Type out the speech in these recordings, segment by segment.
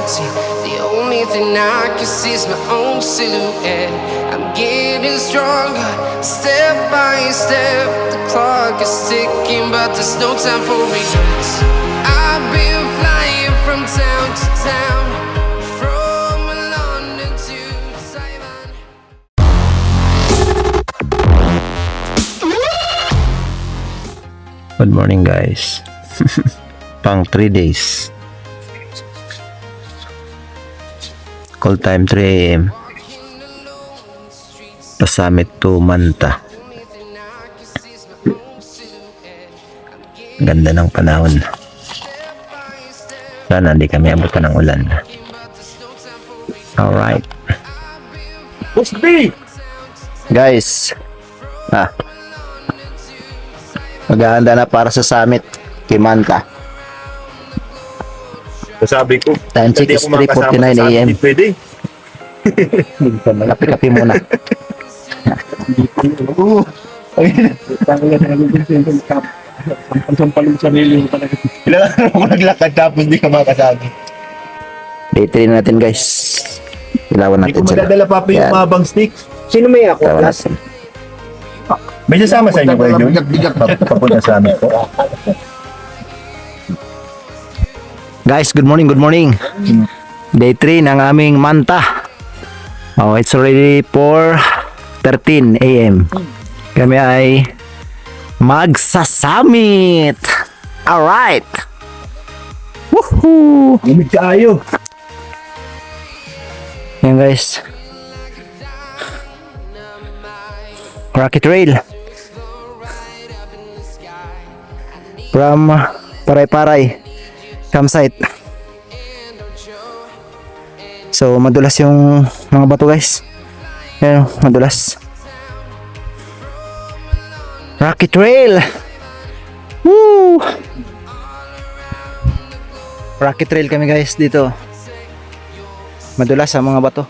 empty. The only thing I can see is my own silhouette. I'm getting stronger, step by step. The clock is ticking, but there's no time for regrets. I've been flying from town to town, from London to Taiwan. Good morning guys. Pang 3 days. Call time 3 AM. Pasamit to Manta. Ganda ng panahon. Sana hindi kami abutan ng ulan. Alright. Guys. Maghahanda na para sa summit kay Manta. Sabi ko, Time check is 3:49 AM. Pwede. Kape-kape muna. Kailangan mo naglakad tapos di ka makasabi. Day 3 na natin guys. Ilawan Hindi natin ko sila. madadala pa yung Yan. mabang stick. Sino may ako? Ilawan natin. May sasama sa inyo ba yun? Papunta sa amin ko. Guys, good morning, good morning. Day 3 ng aming Manta. Oh, it's already 4:13 AM. Kami ay magsa-summit. Alright. Woohoo! Lumig kaayo. Yan guys. Rocky Trail. From Paray-Paray campsite. So madulas yung mga bato guys. Yan, madulas. Rocky Trail. Woo! Rocky Trail kami guys dito. Madulas ang mga bato.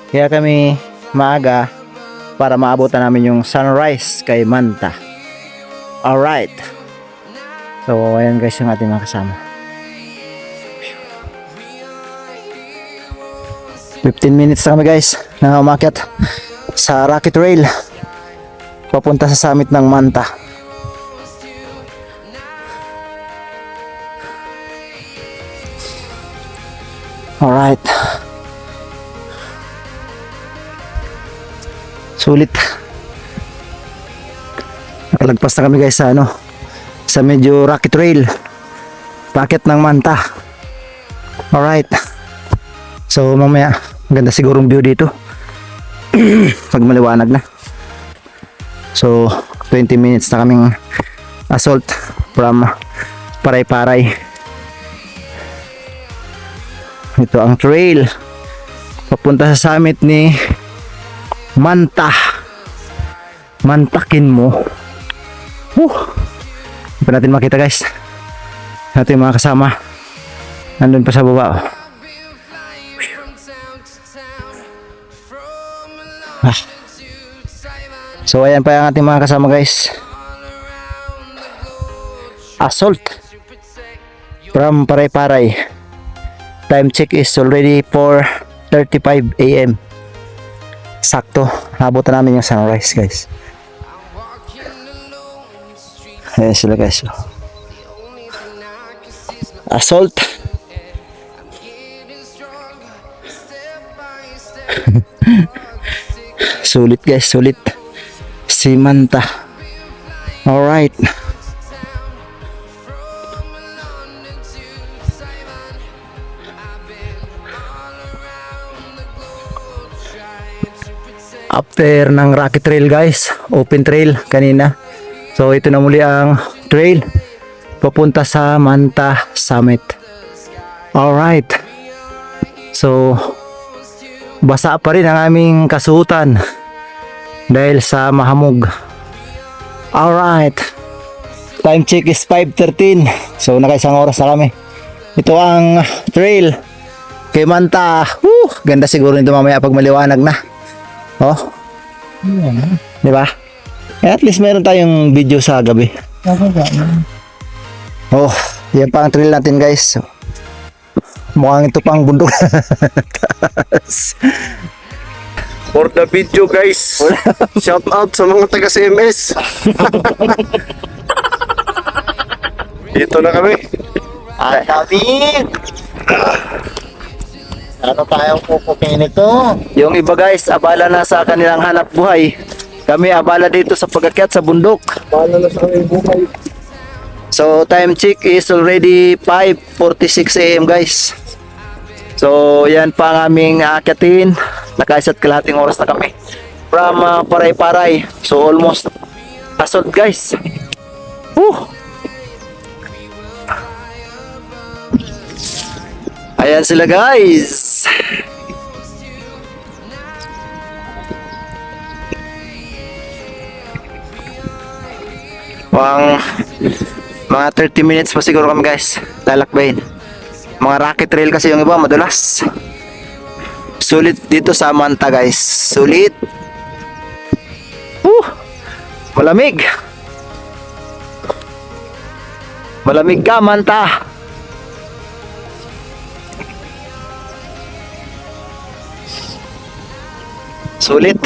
Kaya kami maaga para maabutan namin yung sunrise kay Manta. Alright. So ayan guys yung ating mga kasama. 15 minutes na kami guys na umakyat sa Rocky Trail papunta sa summit ng Manta. Alright. Sulit. Nakalagpas na kami guys sa sa medyo rocky trail. Packet ng Manta. Alright. So mamaya maganda sigurong view dito. Pag maliwanag na. So 20 minutes na kaming assault from Paray-Paray. Ito ang trail papunta sa summit ni Manta. Mantakin mo. Hindi pa natin makita guys. Natin mga kasama. Nandun pa sa baba. So ayan pa yung ating mga kasama guys. Assault from Paray-Paray. Time check is already 4:35 AM. Sakto, nabutan namin yung sunrise guys. Ayan sila guys. Assault. Sulit guys, sulit. Si Manta. Alright. After ng Rocky Trail guys, open trail kanina. So ito na muli ang trail papunta sa Manta Summit. Alright. So basa pa rin ang aming kasuotan dahil sa mahamog. Alright. Time check is 5:13. So nakaisang oras na kami. Ito ang trail kay Manta. Ganda siguro nito mamaya pag maliwanag na. Oh. Di ba? At least meron tayong video sa gabi. Oh. Yan pa ang trail natin guys. Mukhang ito pang bundok. For the video guys. Shout out sa mga taga CMS. Dito na kami. Ang lamig! Ano tayong pupukin ito? Yung iba guys, abala na sa kanilang hanap buhay. Kami abala dito sa pag-akyat sa bundok. Paano na sa aming buhay? So time check is already 5:46 AM guys. So yan pa ang aming aakyatin. Nakaisat kalahating oras na kami. From Paray-Paray. So almost assault guys. Ayan sila guys. Mga 30 minutes pa siguro kami guys lalakbayin. Mga rocket trail kasi yung iba madulas. Sulit dito sa Manta guys. Sulit. Malamig. Malamig ka Manta. Sulit.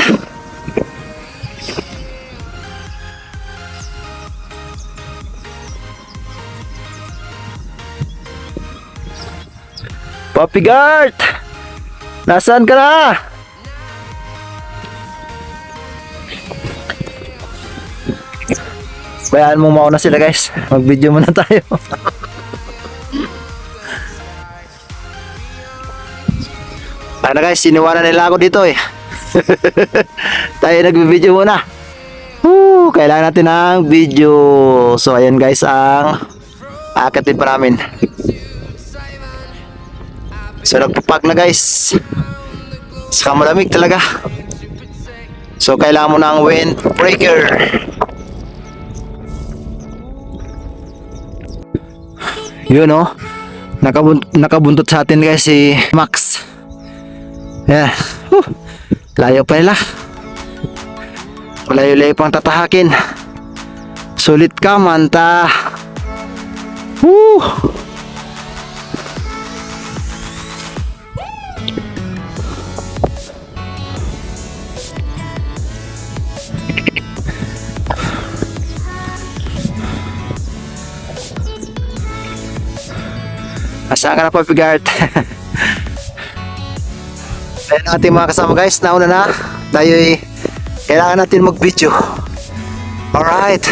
Papi Gart! Nasaan ka na? Bayaan mo mauna sila guys. Mag-video muna tayo. Ano guys, siniwanan nila ako dito eh. Tayo nag-video muna. Kailangan natin ng video. So ayan guys ang aakatin pa namin. So nagpapag na guys. Saka malamig talaga. So kailangan mo ng windbreaker. Yun oh. Nakabuntot sa atin guys si Max. Yeah. Layo pa nila. Malayo-layo pang tatahakin. Sulit ka Manta. Asaan ka na Papi Gart? Ayan ang ating mga kasama guys. Nauna na. Tayo kailangan natin mag-video. Alright.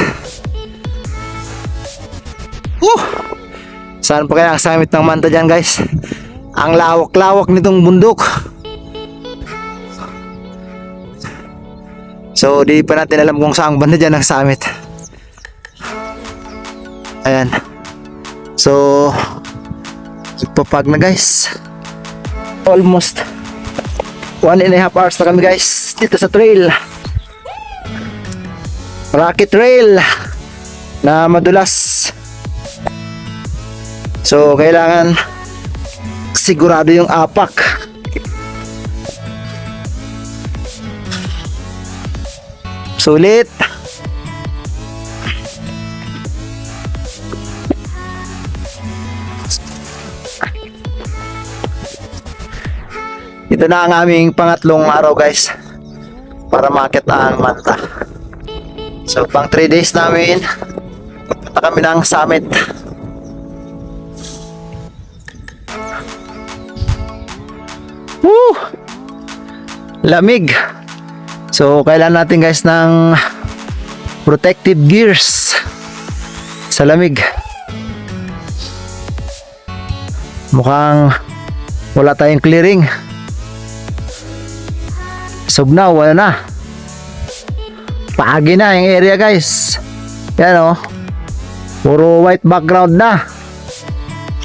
Saan pa kaya ang summit ng Manta dyan guys? Ang lawak-lawak nitong bundok. So di pa natin alam kung saan banda dyan ang summit. Ayan. So ipapag na guys. Almost 1.5 hours na kami guys dito sa trail. Rocket trail na madulas. So kailangan sigurado yung apak. Sulit. Ito na ang aming pangatlong araw guys para makit ang Manta. So pang 3 days namin punta kami ng summit. Lamig. So kailangan natin guys ng protective gears sa lamig. Mukhang wala tayong clearing. Subnaw, wala na. Pagi na yung area guys. Yan o. Puro white background na.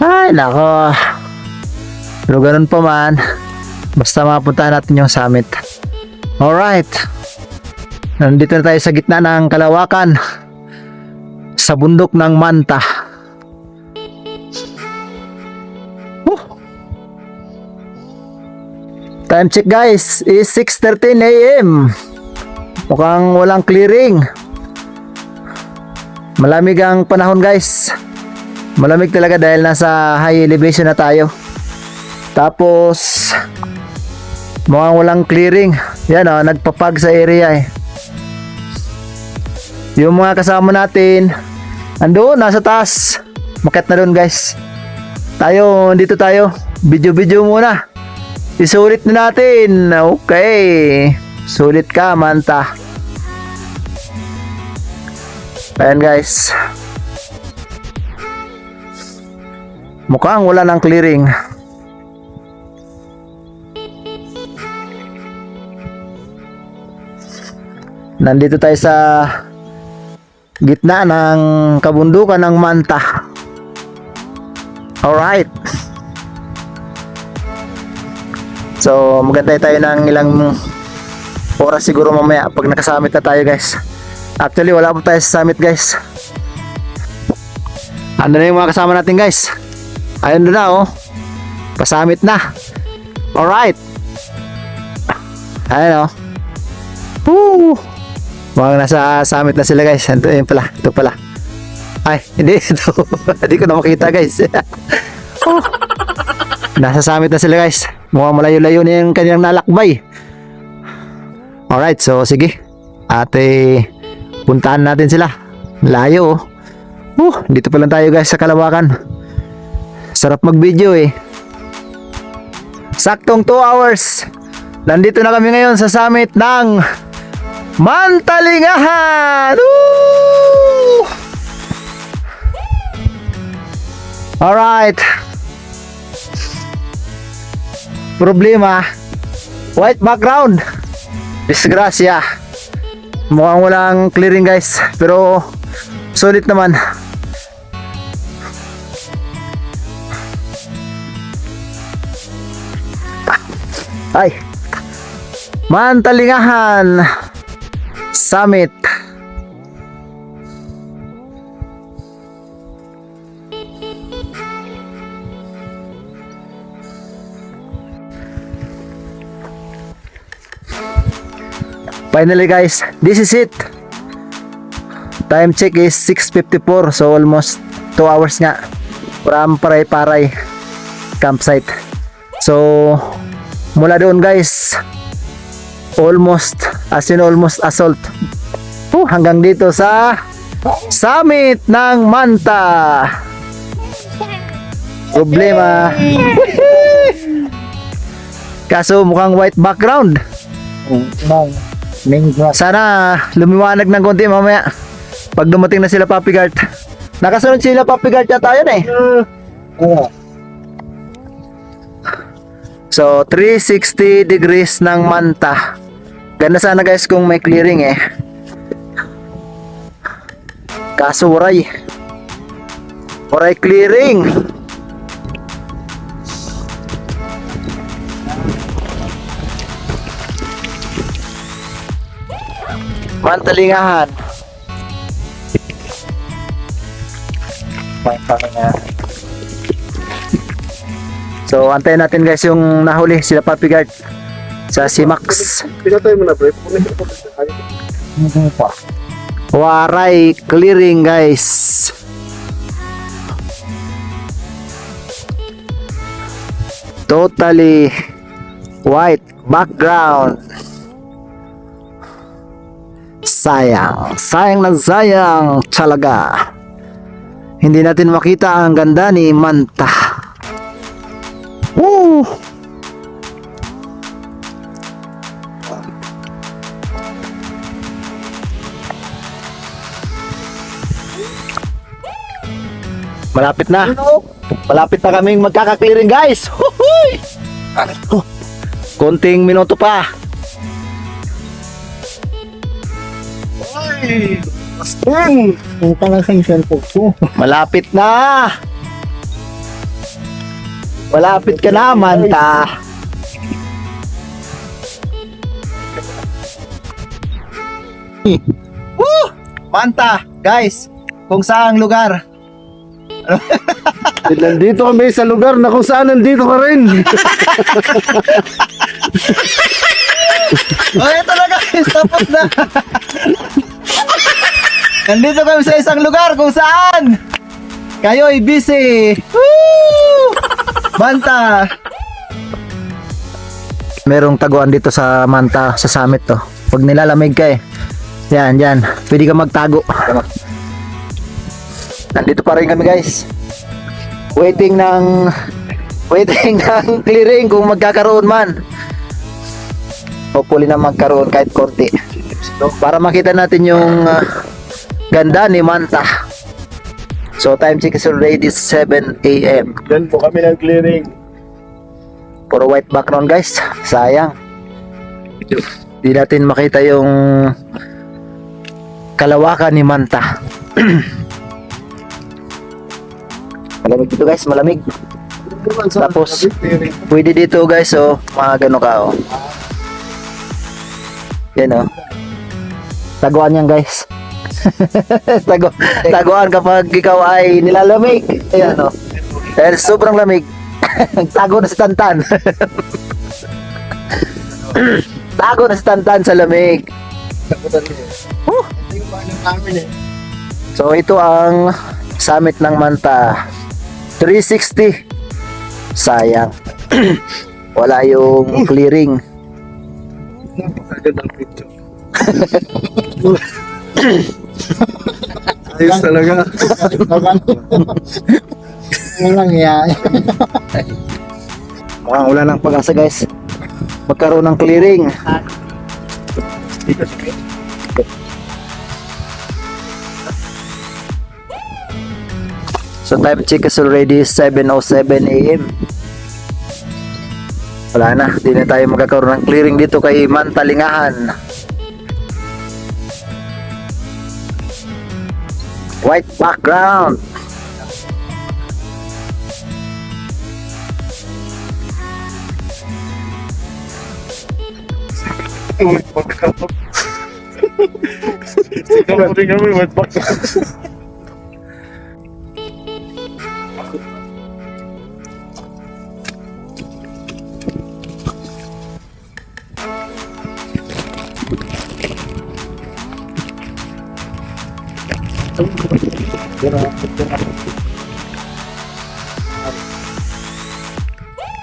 Ay nako. Pero ganun pa man. Basta mapuntahan natin yung summit. Alright. Nandito na tayo sa gitna ng kalawakan. Sa bundok ng Manta. Time check guys is 6:13 AM. Mukhang walang clearing. Malamig ang panahon guys. Malamig talaga dahil nasa high elevation na tayo. Tapos mukhang walang clearing. Yan oh, nagpapag sa area eh. Yung mga kasama natin andun, nasa taas. Maket na doon guys. Dito tayo. Video muna. Isulit na natin. Okay. Sulit ka, Manta. Ayan guys. Mukhang wala ng clearing. Nandito tayo sa gitna ng kabundukan ng Manta. Alright. So magantay tayo ng ilang oras siguro mamaya pag nakasamit na tayo guys. Actually wala pa tayo sa summit guys. Ano na yung mga kasama natin guys? Ayun na oh. Pasamit na. Alright. Ayun oh. Woo! Mga nasa summit na sila guys. Ito pala. Ay, hindi. Ito. Hindi ko na makita guys. Nasa summit na sila guys. Mukhang malayo-layo na yung kanyang nalakbay. Alright, so sige. Ate, puntahan natin sila. Layo oh. Dito pa lang tayo guys sa Kalawakan. Sarap mag-video eh. Saktong 2 hours. Nandito na kami ngayon sa summit ng Mantalingahan! Woo! Alright. Problema, white background. Disgrasya. Mukhang walang clearing guys. Pero sulit naman. Ay, Mantalingahan Summit. Finally guys, this is it. Time check is 6:54, so almost 2 hours nga from Paray-Paray campsite. So mula doon guys, almost assault hanggang dito sa summit ng Manta. Problema, kaso mukhang white background. Sana lumiwanag ng konti mamaya pag dumating na sila Papi Gart. Nakasunod sila Papi Gart yata yun eh. So 360 degrees ng Manta. Ganda sana guys kung may clearing eh. Kaso waray clearing. Mantalingahan. So antayin natin guys yung nahuli sila Papi Gart sa Simax. Pinatay mo na pre. Waray clearing guys. Totally white background. Sayang na sayang talaga. Hindi natin makita ang ganda ni Manta. Woo! Malapit na. Malapit na kaming magkaka-clearing guys. Huhuy! Konting minuto pa. Ay! Aston! Punta lang sa cellphone ko. Malapit na. Malapit ka na, Manta. Woo! Manta, guys. Kung saang lugar. Nandito kami sa lugar na kung saan nandito ka rin. Oh, ito na guys. Tapos na. Nandito kami sa isang lugar kung saan Kayo'y busy! Woo! Manta! Merong taguan dito sa Manta, sa summit to. Pag nilalamig ka eh. Yan, yan. Pwede ka magtago. Nandito pa rin kami guys. Waiting ng clearing kung magkakaroon man. Hopefully na magkaroon kahit konti. Para makita natin yung ganda ni Manta. So time check is already 7 AM. Doon po kami ng clearing. Puro white background guys. Sayang. Di natin makita yung kalawakan ni Manta. Malamig dito guys, malamig. Tapos pwede dito guys, oh, mga gano ka, oh. Yan, oh. Taguan yan guys. Taguan kapag ikaw ay nilalamig. Ayan, oh. Dahil sobrang lamig. Tago na si Tantan. Tago na si Tantan sa lamig. So ito ang summit ng Manta 360. Sayang. Wala yung clearing. Napakagandang picture. Ayos talaga. Walang yan. Mukhang wala ng pag-asa guys. Magkaroon ng clearing. So time check is already 7:07 AM. Wala na, di na tayo magkakaroon ng clearing dito kay Mantalingahan. White background. Sigaw mo rin kami, wet back.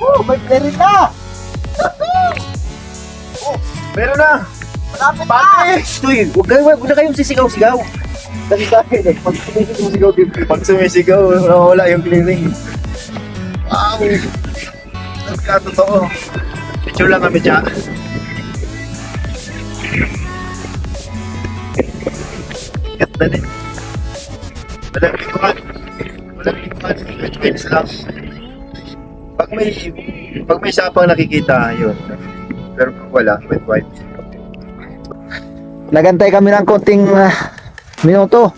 Oh, may clearing na! Meron na! Malapit na! Huwag na kayong sisigaw-sigaw. Kasi tayo eh, pag sumisigaw dito. Pag sumisigaw, wala yung clearing. Wow! Nagkatotoo. Picture lang kami dyan. Ganda din. Walang likuan. Walang likuan. Wait lang. Pag may sapang nakikita, yun. Pero pag wala, white. Nagantay kami ng konting minuto.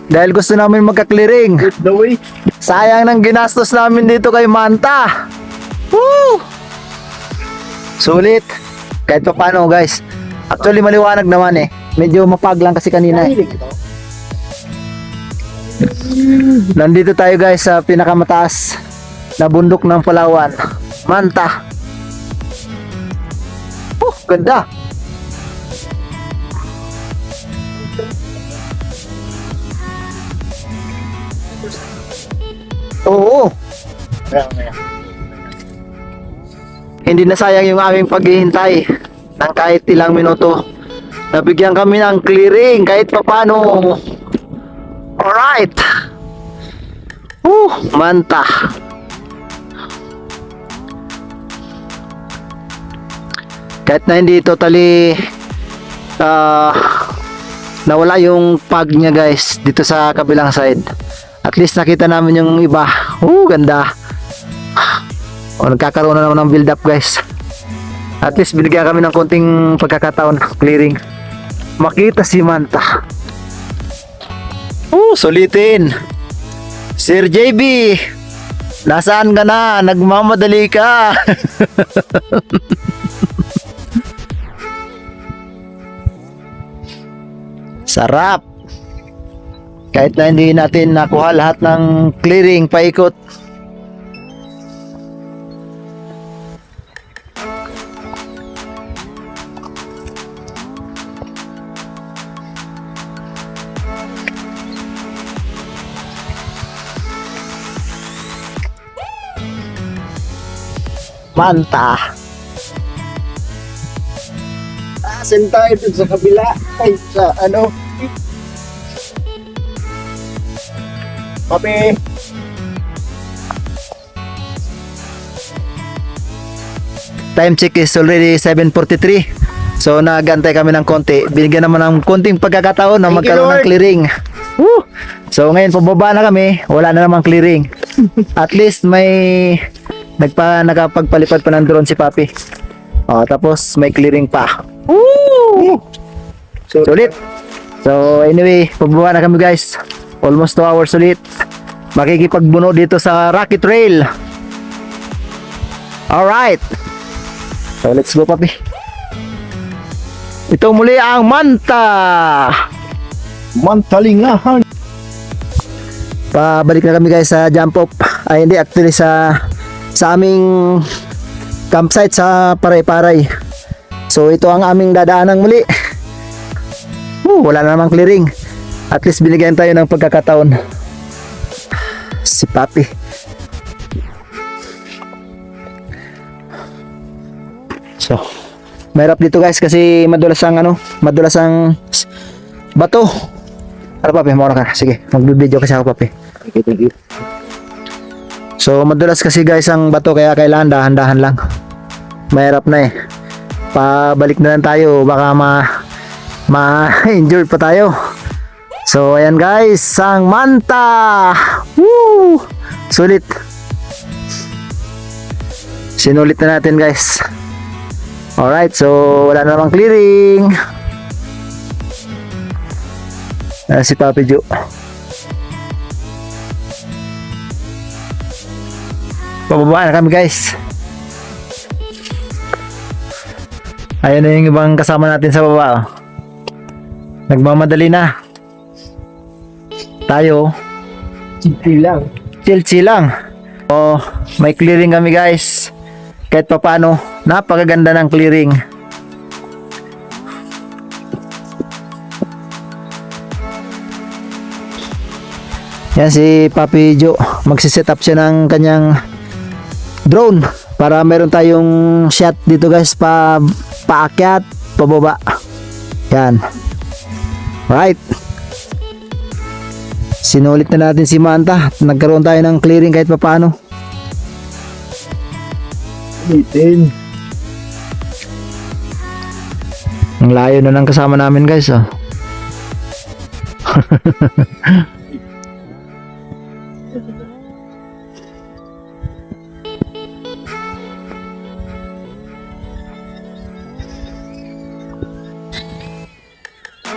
Dahil gusto namin magka-clearing. The way. Sayang ng ginastos namin dito kay Manta. Woo! Sulit. Kahit pa paano guys. Actually maliwanag naman eh. Medyo mapag lang kasi kanina eh. Nandito tayo guys sa pinakamataas na bundok ng Palawan. Manta. Ganda. Oo. Hindi na sayang yung aming paghihintay ng kahit ilang minuto. Nabigyan kami ng clearing kahit papano. Alright. Manta. Kahit na hindi totally nawala yung pag niya guys dito sa kabilang side. At least nakita namin yung iba. Ganda. Nagkakaroon na naman ng build up guys. At least binigyan kami ng konting pagkakataon clearing. Makita si Manta. Sulitin. Sir JB, nasaan ka na? Nagmamadali ka. Sarap. Kahit na hindi natin nakuha lahat ng clearing paikot. Manta. Asin tayo dun sa kabila. Ay, sa ano. Papi. Time check is already 7:43. So nagantay kami ng konti. Binigyan naman ng konting pagkakataon na Thank you, magkaroon ng Lord. clearing. Woo! So ngayon pababa na kami, wala na namang clearing. At least may nakapagpalipad pa ng drone si Papi. Tapos may clearing pa. Woo! Sulit. So anyway, pababa na kami guys. Almost 2 hours ulit. Makikipagbuno dito sa Rocky Trail. Alright. So let's go Papi. Ito muli ang Manta. Mantalingahan. Pabalik na kami guys sa jump off. Ay hindi, actually sa aming campsite sa Paray-Paray. So ito ang aming dadaanan muli. Wala na namang clearing. At least binigyan tayo ng pagkakataon. Si Papi. So mahirap dito guys kasi madulas ang bato. Ano Papi, mauna ka. Sige, mag-video kasi ako Papi. So madulas kasi guys ang bato kaya kailangan dahan-dahan lang. Mahirap na eh. Pabalik na lang tayo baka ma-injured pa tayo. So ayan guys, ang Manta. Woo! Sulit. Sinulit na natin guys. Alright, so wala na namang clearing. Si Papi Jo. Pababa na kami guys. Ayan na yung ibang kasama natin sa baba. Nagmamadali na. Tayo chill lang. May clearing kami guys. Kahit pa paano, napakaganda ng clearing. Yan si Papi Jo, magsiset up siya ng kanyang drone para meron tayong shot dito guys, paakyat, pababa. Yan. Right. Sinulit na natin si Manta. Nagkaroon tayo ng clearing kahit pa paano. Ang layo na ng kasama namin guys.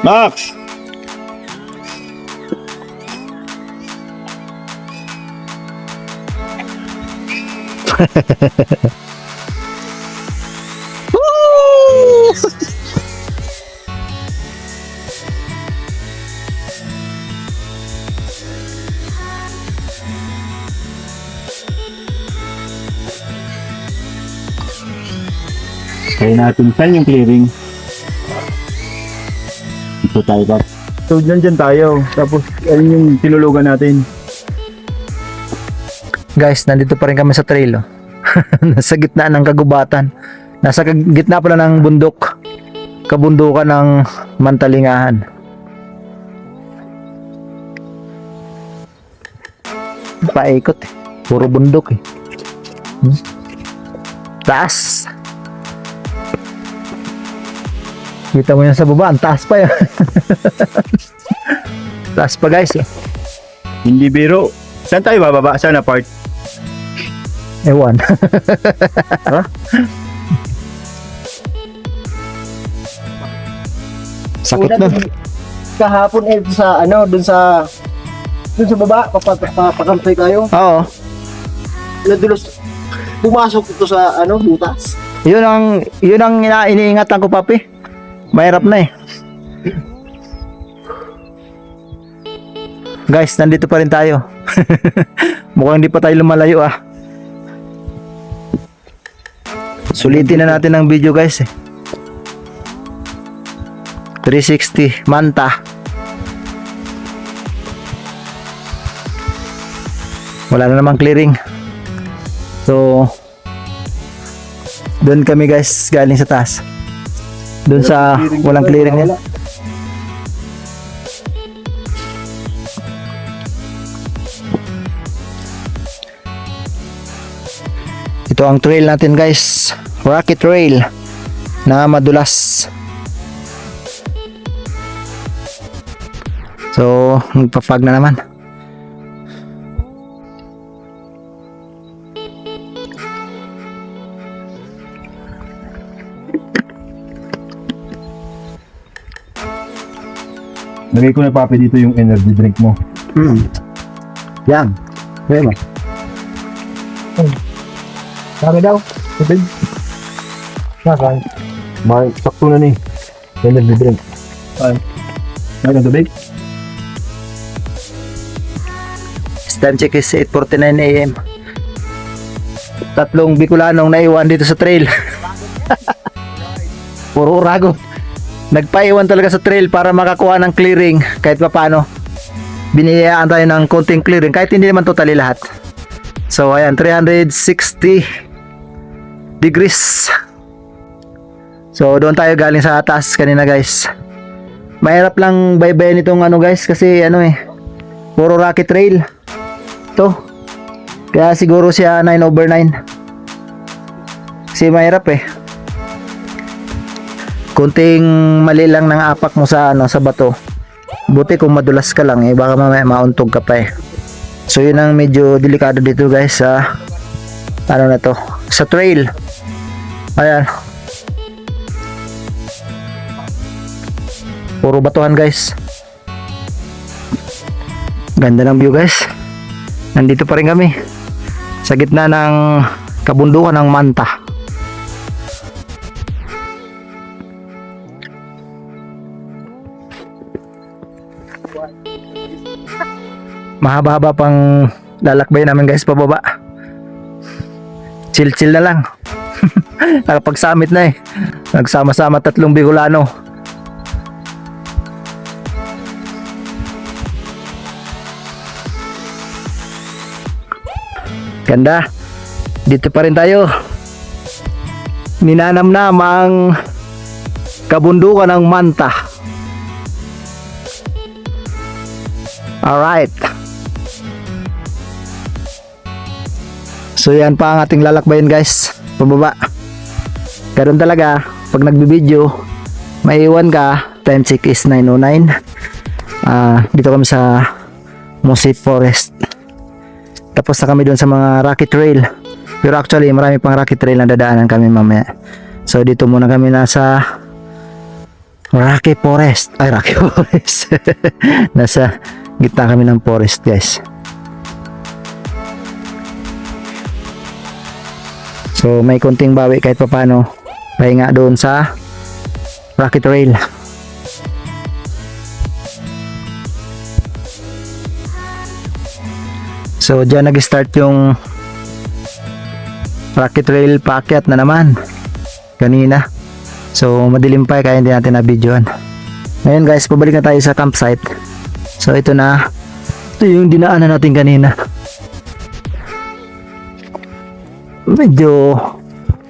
Max! Kaya natin saan yung clearing? Ito tayo ba? So dyan tayo. Tapos ayun yung tinulugan natin. Guys, nandito pa rin kami sa trail. Nasa gitna ng kagubatan. Nasa gitna pala ng bundok. Kabundukan ng Mantalingahan. Paikot eh. Puro bundok eh. Taas. Kita mo yan sa baba, ang taas pa yan. Taas pa guys. Hindi biro. Saan tayo bababa? Saan na part? Ewan. Sakit na. Kahapon sa dun sa baba, papakampay tayo. Oo. Nadulos, pumasok ito sa butas. Yun ang iniingatan ko Papi. Mahirap na eh. Guys, nandito pa rin tayo. Mukhang hindi pa tayo lumalayo ah. Sulitin na natin ang video guys eh. 360 Manta. Wala na namang clearing. So Doon kami guys, galing sa taas. Doon sa walang clearing nila. Ito ang trail natin guys. Rocky Trail na madulas. So, magpa-fog na naman. Lagay ko na papi dito yung energy drink mo. Yan. Kaya ba? Sabi daw, tubig. Nasaan? Sakto na ni. Energy drink. Ay. Ay, tubig? Time check is 8:49 AM. Tatlong Bicolanong naiwan dito sa trail. Puro urago. Nagpaiwan talaga sa trail para makakuha ng clearing kahit pa paano. Biniyayaan tayo ng konting clearing kahit hindi naman totally lahat. So ayan, 360 degrees. So doon tayo galing sa taas kanina guys. Mahirap lang baybayin itong ano guys kasi ano puro rocky trail to. Kaya siguro siya 9/9 kasi mahirap kunting mali lang ng apak mo sa sa bato. Buti kung madulas ka lang baka mamaya mauntog ka pa So yun ang medyo delikado dito guys sa ano na to, sa trail. Ayan, puro batuhan guys. Ganda ng view guys. Nandito pa rin kami sa gitna ng kabundukan ng Manta. Mahaba-haba pang lalakbay namin guys pababa. Chill-chill na lang. Nakapag-summit na nagsama-sama 3 Bicolano. Ganda. Dito pa rin tayo. Ninanamnam ang kabundukan ng Manta. Alright. So yan pa ang ating lalakbayin guys. Pababa. Ganun talaga. Pag nagbibideo, maiwan ka. Time check is 9:09. Dito kami sa Mossy Forest. Tapos na kami doon sa mga Rocky Trail. Pero actually marami pang Rocky Trail na dadaanan kami mamaya. So dito muna kami nasa Rocky Forest. Ay, Rocky Forest. Nasa gitna kami ng forest guys. So may konting bawi kahit papano. Pahinga doon sa Rocky Trail. So dyan nag-start yung Rocky Trail paakyat na naman kanina. So madilim pa kaya hindi natin na-videoan. Ngayon guys, pabalik na tayo sa campsite. So ito na. Ito yung dinaanan natin kanina. Medyo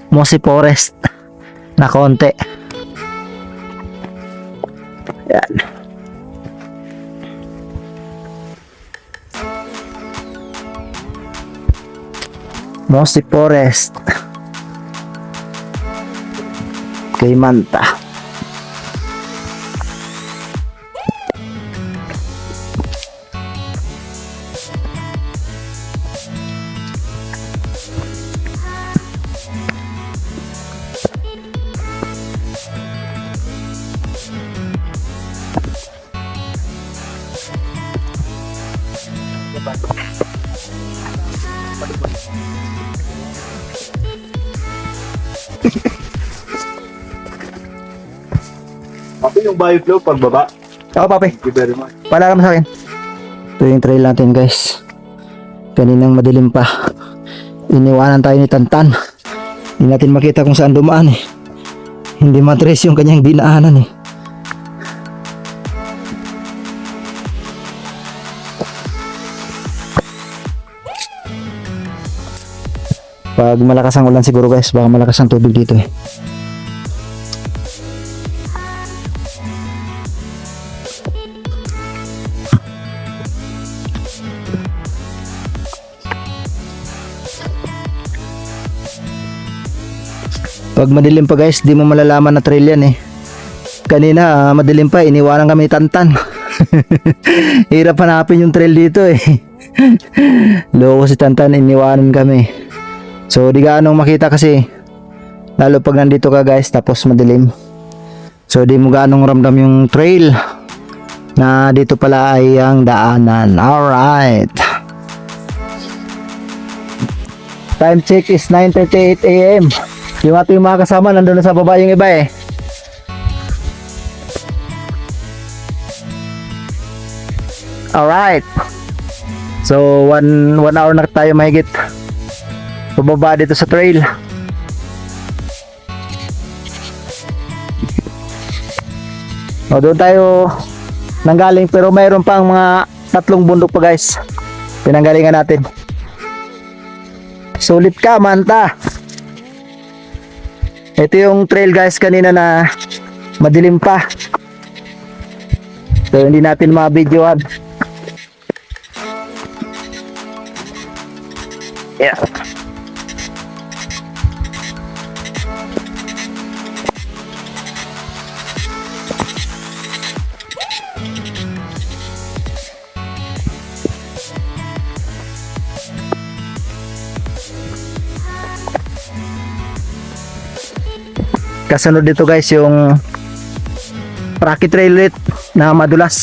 mossy forest na konti. Yan. Mossy Forest kay Manta. Papi yung bioflow pagbaba. Oo, papi. Thank you very much. Paalam sa akin. Ito yung trail natin guys. Kaninang madilim pa. Iniwanan tayo ni Tantan. Hindi natin makita kung saan dumaan Hindi matrace yung kanyang dinaanan Pag malakas ang ulan siguro guys, baka malakas ang tubig dito eh. Pag madilim pa guys, di mo malalaman na trail yan eh. Kanina madilim pa, iniwanan kami ni Tantan. Hirap hanapin yung trail dito eh. Loko si Tantan, iniwanan kami. So di gaano makita kasi, lalo pag nandito ka guys tapos madilim. So di mo gaano ramdam yung trail na dito pala ay ang daanan. Alright, time check is 9:38 AM. Yung ating mga kasama nandun na sa baba yung iba eh. Alright, so one hour na tayo mahigit pababa dito sa trail. O, doon tayo nanggaling pero mayroon pang mga 3 bundok pa guys pinanggalingan natin. Sulit ka Manta. Ito yung trail guys kanina na madilim pa, so hindi natin ma-videoan. Yeah. Kasunod dito guys yung Rocky Trail ulit na madulas.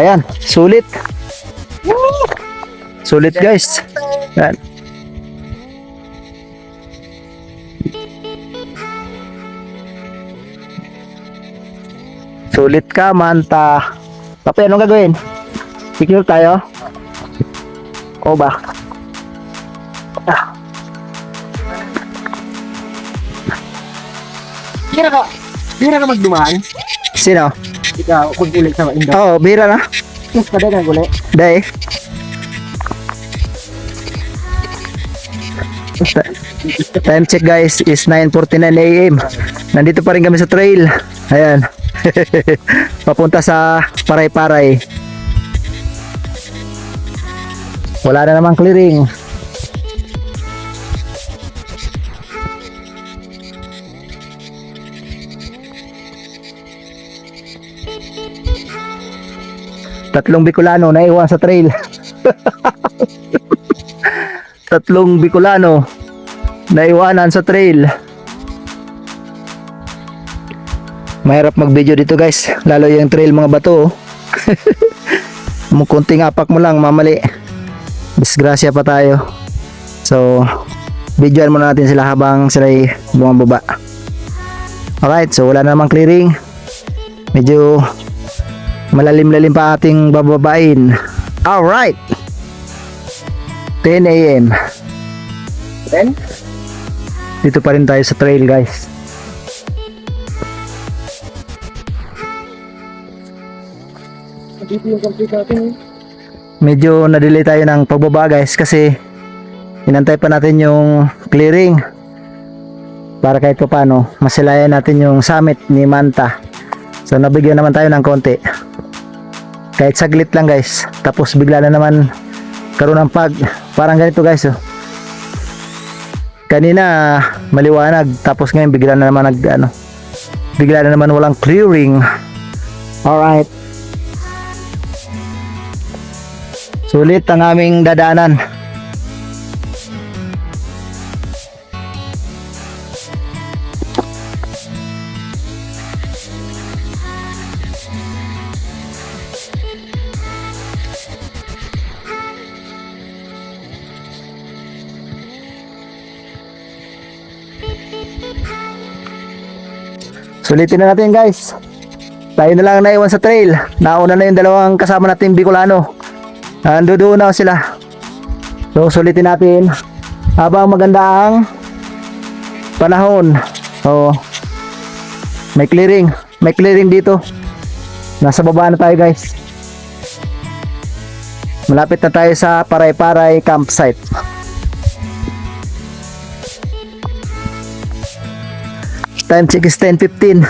Ayan, sulit. Sulit guys. Ayan. Sulit ka Manta. Papi, anong gagawin? Picture tayo? O ba? Bira ka magdumaan. Sino? Ikaw, kung ulit sa mainda. Oo, bira na. Kada ka ulit. Day. Time check guys is 9:49 AM. Nandito pa rin kami sa trail. Ayan. Papunta sa Paray-Paray. Wala na namang clearing. Tatlong Bicolano naiwan sa trail. Tatlong Bicolano naiwanan sa trail. Mahirap mag-video dito guys, lalo yung trail mga bato. Kunting apak mo lang mamali, disgrasya pa tayo. So videoan muna natin sila habang sila ay bumababa. Alright, so wala na namang clearing. Medyo malalim-lalim pa ating bababain. Alright, 10 AM. 10? Dito pa rin tayo sa trail guys. Medyo na-delay tayo ng pagbaba guys kasi inantay pa natin yung clearing para kahit pa paano masilayan natin yung summit ni Manta. So nabigyan naman tayo ng konti, kahit saglit lang guys, tapos bigla na naman karoon ng parang ganito guys oh. Kanina maliwanag tapos ngayon bigla na naman bigla na naman walang clearing. Alright, sulit ang aming dadaanan. Sulitin na natin guys. Tayo na lang naiwan sa trail. Nauna na yung dalawang kasama natin Bicolano. Nandoon na sila. So sulitin natin habang maganda ang panahon. So may clearing dito. Nasa baba na tayo guys. Malapit na tayo sa Paray-Paray campsite. Time check is 10:15.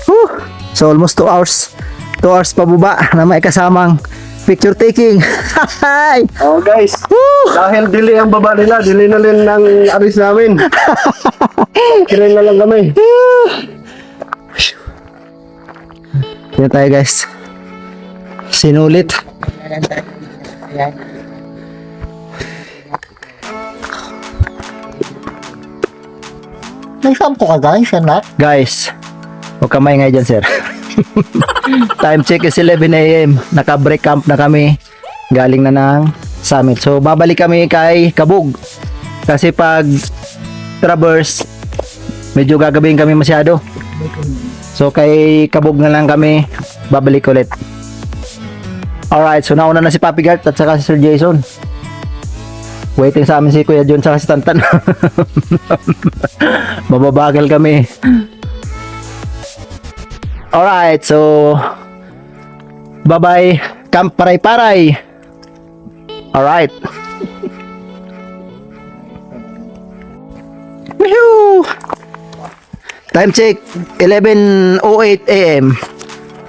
Whew! So almost 2 hours. 2 hours pababa na may kasamang picture taking. Hi! Oh guys, dahil dili ang baba nila, dili na rin ng aris namin. Kirain na lang kami. Dito tayo guys. Sinulit. May sampo ka guys, anak. Guys, huwag kamay nga dyan sir. Time check is 11 a.m. Naka-break camp na kami. Galing na ng summit. So babalik kami kay Kabug. Kasi pag traverse, medyo gagabihin kami masyado. So kay Kabug na lang kami babalik ulit. Alright, so nauna na si Papi Gart at saka si Sir Jason. Waiting sa amin si Kuya John saka si Tantan. Mababagal kami. Alright, so bye-bye Camp Paray-Paray. Alright. Woohoo! Time check 11:08 AM.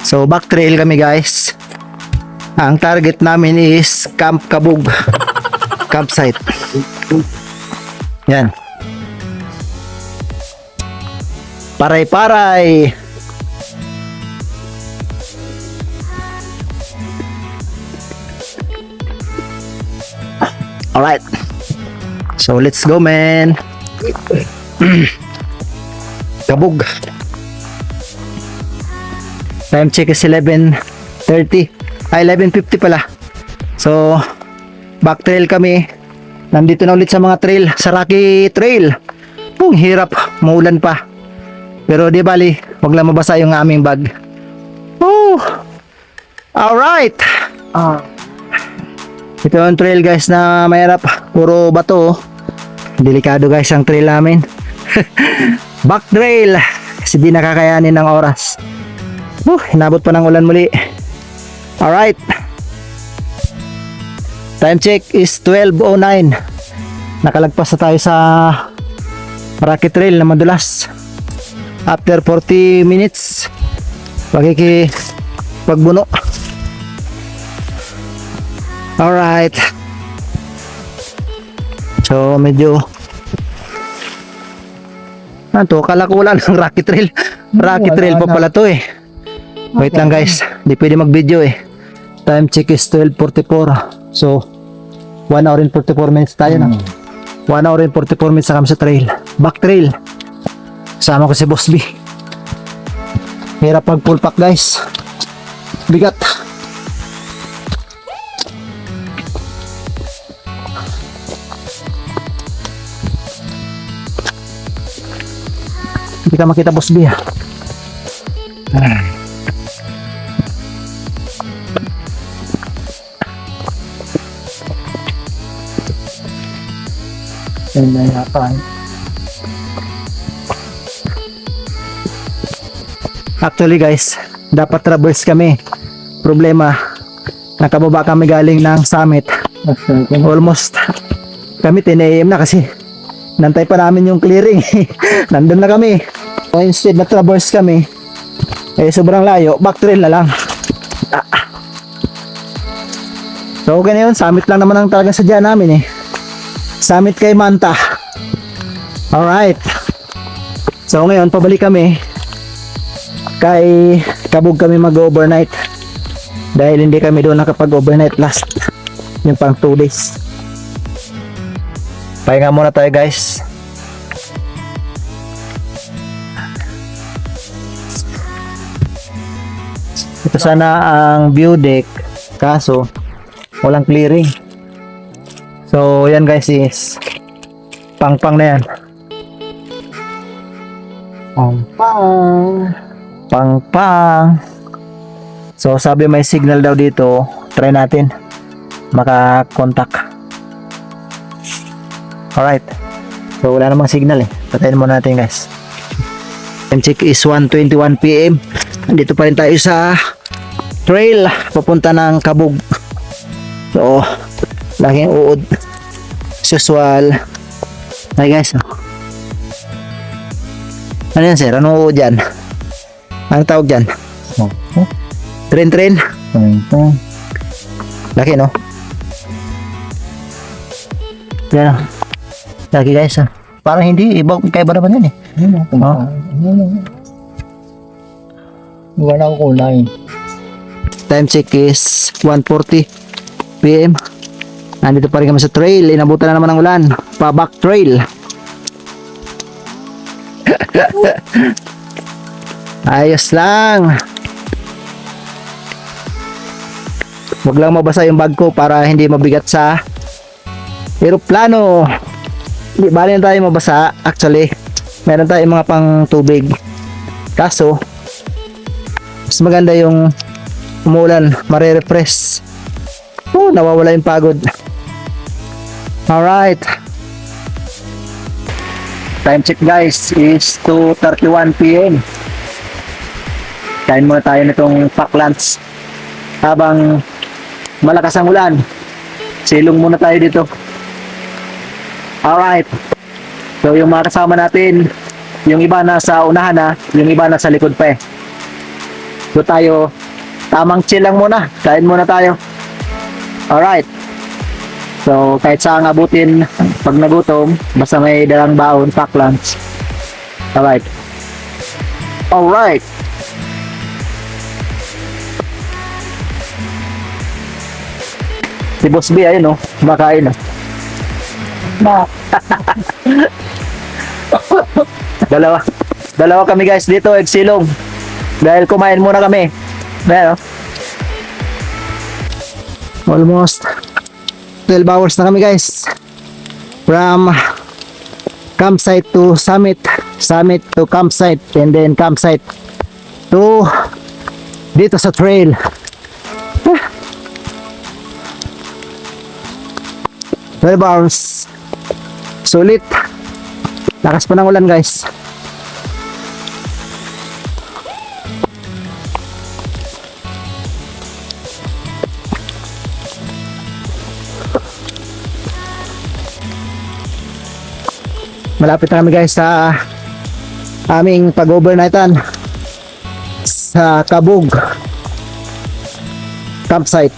So back trail kami guys. Ang target namin is Camp Kabug campsite. Yan. Paray-Paray. Alright. So let's go man. Kabug. Time check is 11:30. Ay 11:50 pala. So back trail kami. Nandito na ulit sa mga trail, sa Rocky Trail. Ang hirap, maulan pa. Pero di bali, wag lang mabasa yung aming bag. Oh. Alright. Ito yung trail guys na mahirap. Puro bato. Delikado guys ang trail namin. Back trail. Kasi di nakakayanin ng oras. Hinabot pa ng ulan muli. Alright. Time check is 12:09. Nakalagpas na tayo sa Rocky Trail na madulas. After 40 minutes pagbuno. Alright. So medyo kala ko wala ng Rocky Trail. Rocky Trail pa pala to eh. Wait lang guys, di pwede mag video eh. Time check is 12:44. So 1 hour and 44 minutes tayo na. 1 hour and 44 minutes na kami sa trail. Back trail. Kasama ko si Boss B. Hirap pag full pack guys. Bigat. Hindi ka makita Boss B ha. Actually guys, dapat traverse kami. Problema, nakababa kami galing ng summit. Almost kami 10 AM na kasi nantay pa namin yung clearing. Nandun na kami. So, instead na traverse kami, sobrang layo, back trail na lang. So okay na yun, summit lang naman ang talagang sadya namin eh. Summit kay Manta. Alright. So ngayon pabalik kami. Kay Kabug kami mag-overnight. Dahil hindi kami doon nakapag-overnight last. Yung pang 2 days. Pahinga muna tayo guys. Ito sana ang view deck. Kaso walang clearing. So yan guys is pang-pang na yan. Pang-pang. So sabi may signal daw dito. Try natin maka-contact. Alright. So wala namang signal eh. Patayin muna natin guys. Time check is 1:21 PM. Nandito pa rin tayo sa trail papunta ng Kabug. So, laking uod. As usual. Ay guys. Ano yan sir? Anong uod yan? Anong tawag dyan? Tren. Laki no? Yan. Laki guys. Parang hindi. Iba kaya ba naman yan eh? Wala akong kulay. Time check is 1:40 PM. Nandito pa rin kami sa trail. Inabutan na naman ng ulan. Pa-back trail. Ayos lang. Huwag lang mabasa yung bag ko para hindi mabigat sa eroplano. Hindi bali na tayo mabasa. Actually, meron tayong mga pang tubig. Kaso, mas maganda yung umulan, mare-refresh. Nawawala yung pagod. Alright. Time check guys is 2:31 PM. Kain muna tayo nitong pack lunch. Habang malakas ang ulan, silong muna tayo dito. Alright. So yung mga kasama natin, yung iba nasa unahan na, yung iba nasa likod pa eh. So tayo, tamang chill lang muna. Kain muna tayo. Alright. So, kahit saan abutin, pag nagutom, basta may dalang baon, pack lunch. Alright. Alright. Si Boss B, ayun oh, kumakain oh. Dalawa kami guys dito, silong. Dahil kumain muna kami. Ayan oh. Almost 12 hours na kami guys. From campsite to summit, summit to campsite, and then campsite to dito sa trail. 12 hours. Sulit. Lakas pa ng ulan guys. Malapit na kami guys sa aming pag-overnightan sa Kabug campsite.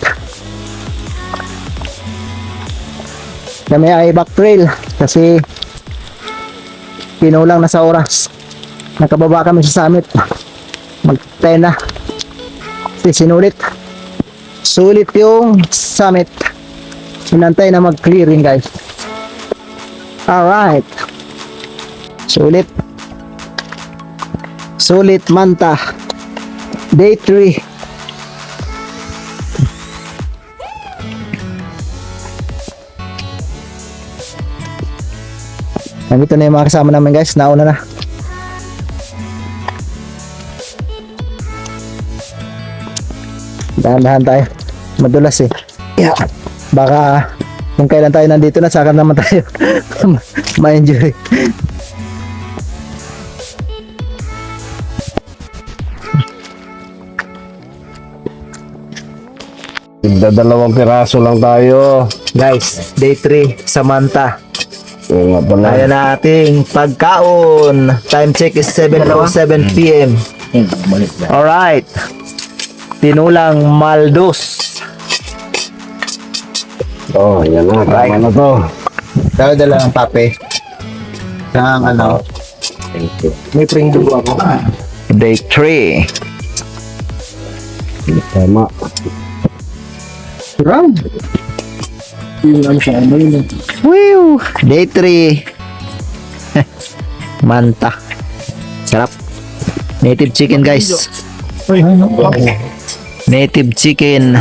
Kami ay back trail kasi pinulang na sa oras. Nakababa kami sa summit. Mag-10 na. Kasi sinulit. Sulit yung summit. Sinantay na mag-clearing guys. Alright. Sulit. Sulit Manta. Day 3. Nandito na yung mga kasama namin guys. Nauna na. Dahan-dahan tayo. Madulas eh. Yeah. Baka kung kailan tayo nandito na, saka naman tayo ma-enjoy. Dalawang piraso lang tayo. Guys, day 3 sa Manta. Oo nga pala. Kaya nating pagkaon. Time check is 7:07 PM. Alright. Tinulang Maldos. Oh, yan na. Tama na to. Tayo dala ng pape. Sang ano. Thank you. May pring dugo ako. Day 3. Tama. Round. Yung ano siya, ano yun. Woo! Day 3. Manta. Sarap. Native chicken guys. Ay, ano? Native chicken.